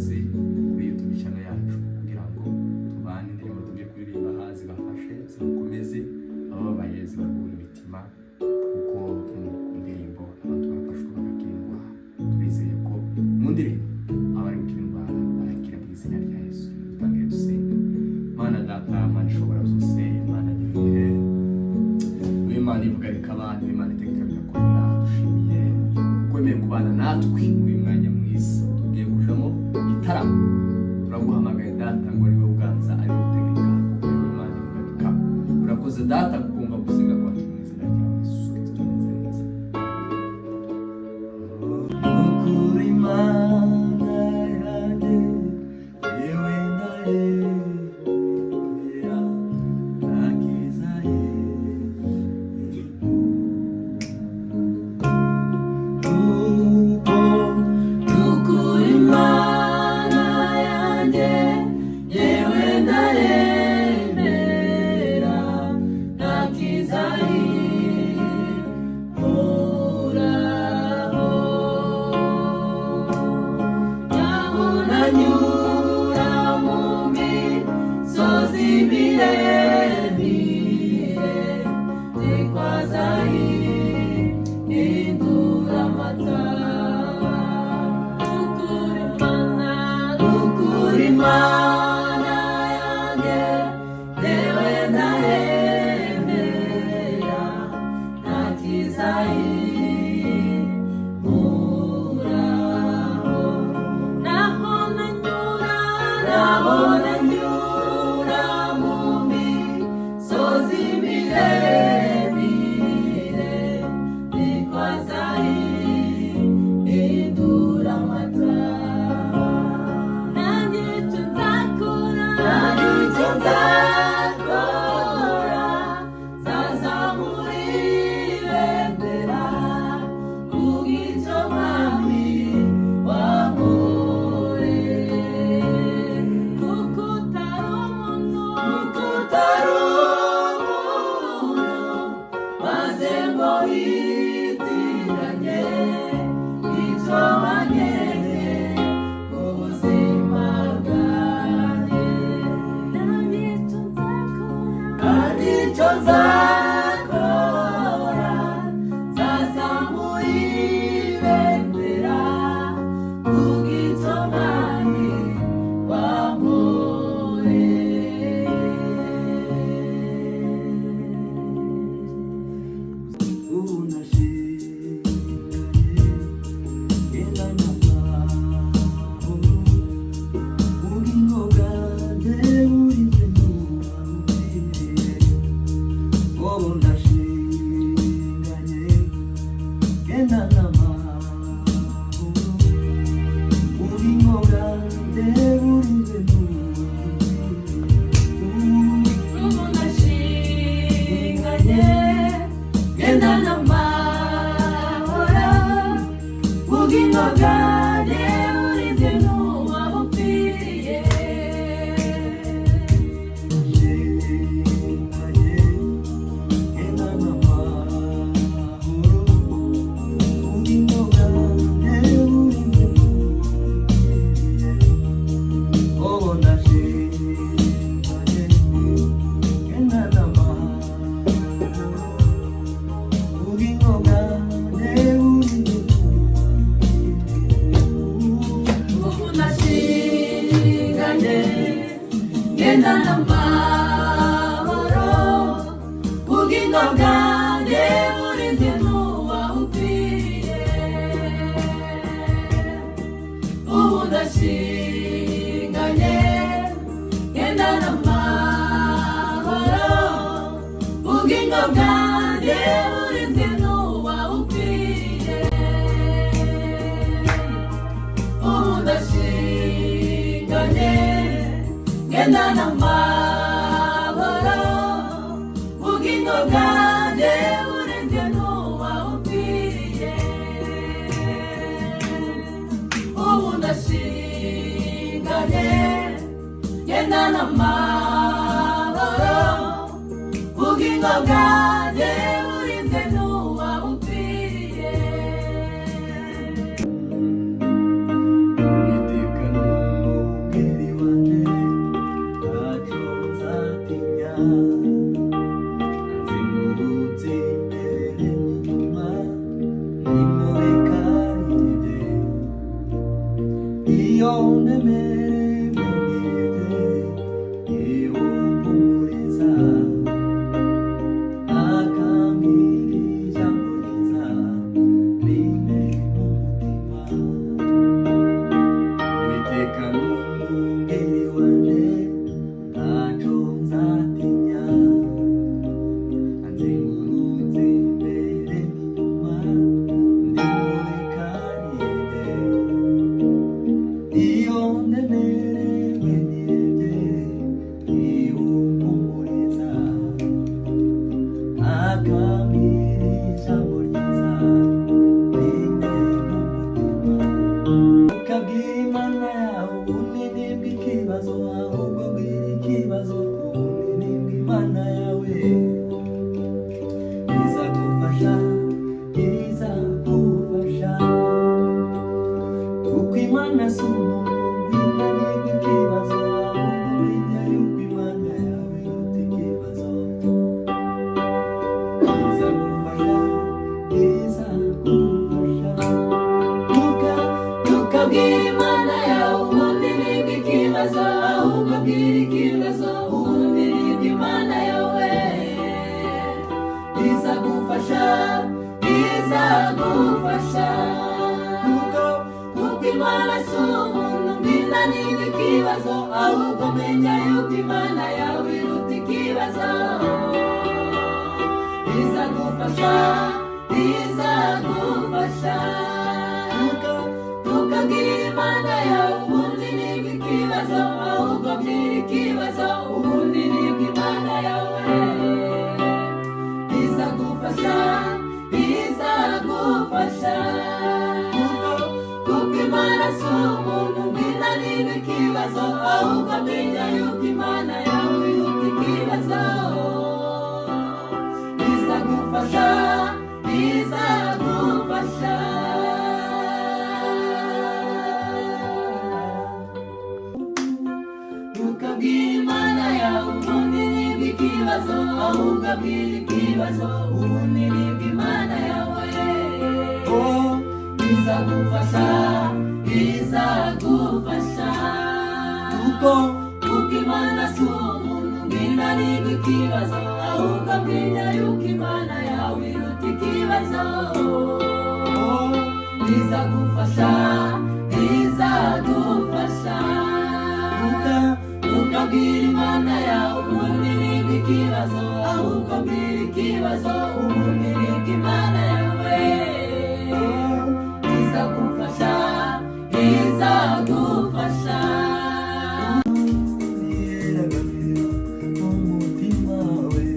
ikaze kuri YouTube channel yacu kugira ngo tubane indirimbo tugiye kuririmba hazi bafashe zikomeze ababaye zibaruhura imitima kuko indirimbo abantu bafashwe bagakirwa. Twizeye ko mu ndirimbo abari gukirwa barakira mu izina rya Yesu. Tutangiye dusenga. Mana data, Mana ishobora byose, Mana nyirihe, Imana ivuga rikabana, Imana itegeka bigakorera. Dushimiye kwemeye kubana natwe muri mwanya mwiza tugiye kujamo igitaramo. Turaguhamagaye data ngo ari wowe uganza, ari wowe utegeka, kuko ari wowe Imana ivuga rikaba. Urakoze data kukumva gusenga kwacu mu izina rya Yesu. Tunezereze ukuri Imana yanjye, yewe ndahera ntakiza iyo ndemerewe iyo mpumuriza akambwira ijambo ryiza rine mu mutima. Uwiteka n'umwungeri wanje ntacyo nzatinya, anzengurutse imbere n'inyuma ndimurekarire. Iyo ndemerewe nibye iyo mpumuriza akambwira ijambo ryiza rine mu mutima. Ukabwira Imana yawe ubunini bw'ikibazo, ahubwo bwira ikibazo ku bunini bw'Imana yawe. Izagufasha, izagufasha, kuko Imana si umuntu w'inani bw'ikibazo, ahubwo menya yuko Imana yawe iruta ikibazo. Izagufasha, izagufasha, tukabwira Imana yawe ubunini bw'ikibazo, ahubwo bwira ikibazo ubunini bw'Imana yawe. Izagufasha, izagufasha, kuko Imana si umuntu w'inani bw'ikibazo, ahubwo menya yuko Imana yawe iruta ikibazo. Izagufasha, izagufasha, tukabwira Imana yawe ubunini bw'ikibazo, ahubwo bwira ikibazo ubunini bw'Imana yawe. Izagufasha, izagufasha, kuko Imana si umuntu w'inani bw'ikibazo, ahubwo menya yuko Imana yawe iruta ikibazo. Izagufasha, izagufasha, tukabwira Imana yawe ubunini bw'ikibazo, ahubwo bwira ikibazo ubunini bw'Imana yawe.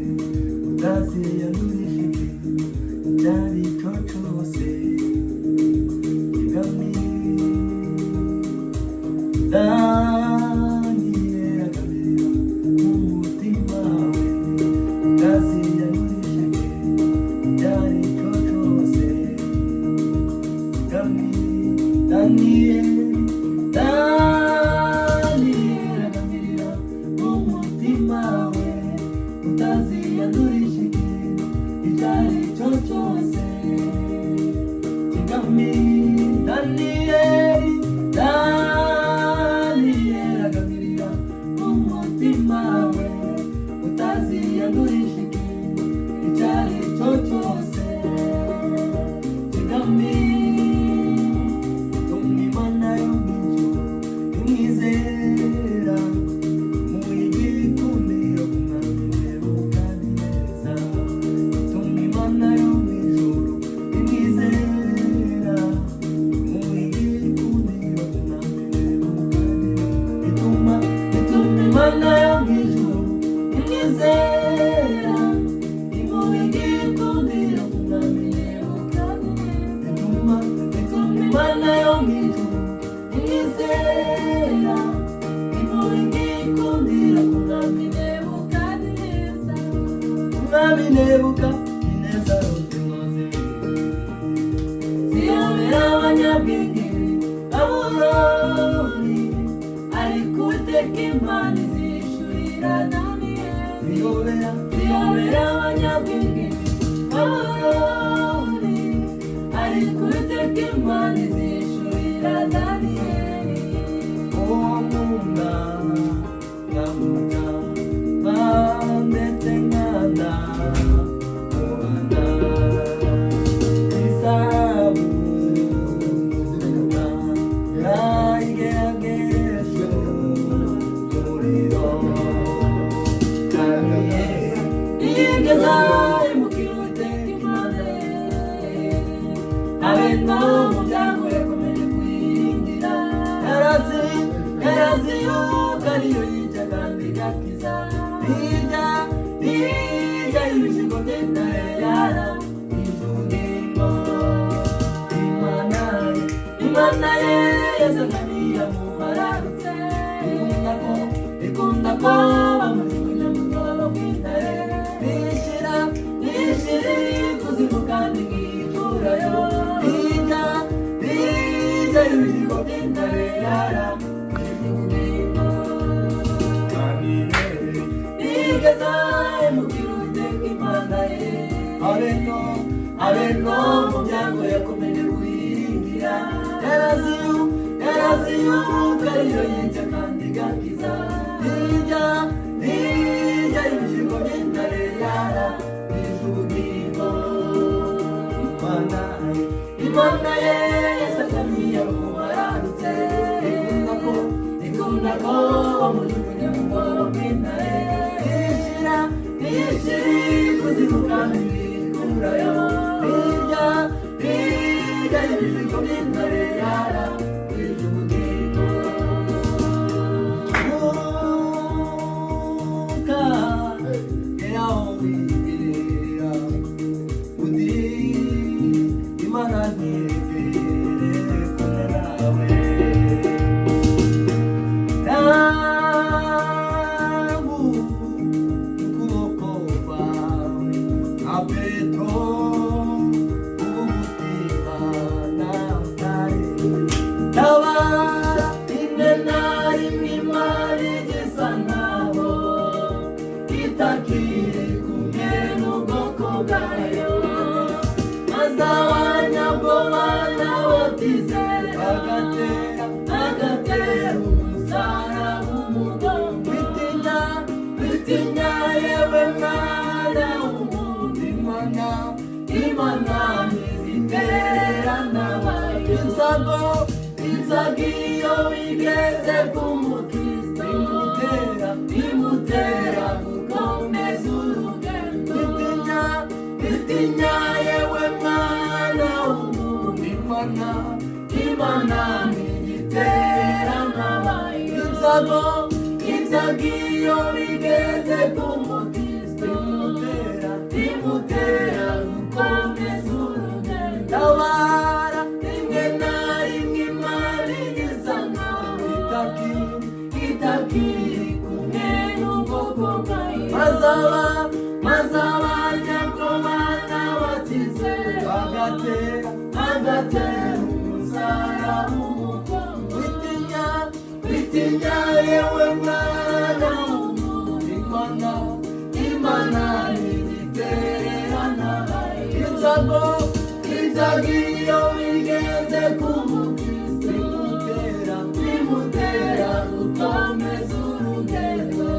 Oh, izagufasha, izagufasha, kuko Imana si umuntu w'inani bw'ikibazo, ahubwo menya yuko Imana yawe iruta ikibazo. Oh, izagufasha, izagufasha, tukabwira Imana yawe ubunini bw'ikibazo, ahubwo bwira ikibazo ubunini bw'Imana yawe. Izagufasha, izagufasha, umutima we utaziyandurishije icyari cyo cyose. Imana izishurira Daniyeli. yarazi yuko ariyo yica kandi igakiza. Hirya y'ibishyimbo by'intare yarabije ubugingo. Imana ye yazananiye mu bararutse, ikunda ko bamujugunya mu rwobo rw'intare. Nishira ikuzimu kandi nkikurayo. Hirya y'ibishyimbo by'intare yarabije ubugingo. Nigeze mubwira Uwiteka Imana ye, habe no mu byago yakomeje kuyiringira. Yarazi yuko ariyo yica kandi igakiza. Hirya y'ibishyimbo by'intare yarabije ubugingo. Imana ye yazananiye mu bararutse, ikunda ko bamujugunya mu rwobo rw'intare. Nishira ikuzimu kandi nkikurayo. Hirya y'ibishyimbo by'intare yarabije ubugingo. Geraho wibwira uti Imana ntiyegere kure nawe. Ukuboko kwawe nka Petero, umutima nataye. Tabara rimwe na rimwe Imana igisa nkaho itakiri kumwe n'ubwoko bwayo, maze abanyabwoba n'abatizera bagatera umusaraba umugongo. Witinya yewe mwana w'umuntu, Imana ntizitererana abayo. Inzago iyo igeze ku mukristo imutera gukomeza urugendo. Witinya yewe mwana w'umuntu, Imana ntizitererana abayo. Inzago iyo igeze ku mukristo imutera gukomeza urugendo. Tabara rimwe na rimwe Imana igisa nkaho itakiri kumwe n'ubwoko bwayo, maze abanyabwoba n'abatizera bagatera umusaraba umugongo. Witinya yewe mwana w'umuntu, Imana ntizitererana abayo. Inzago iyo igeze ku mukristo imutera gukomeza urugendo.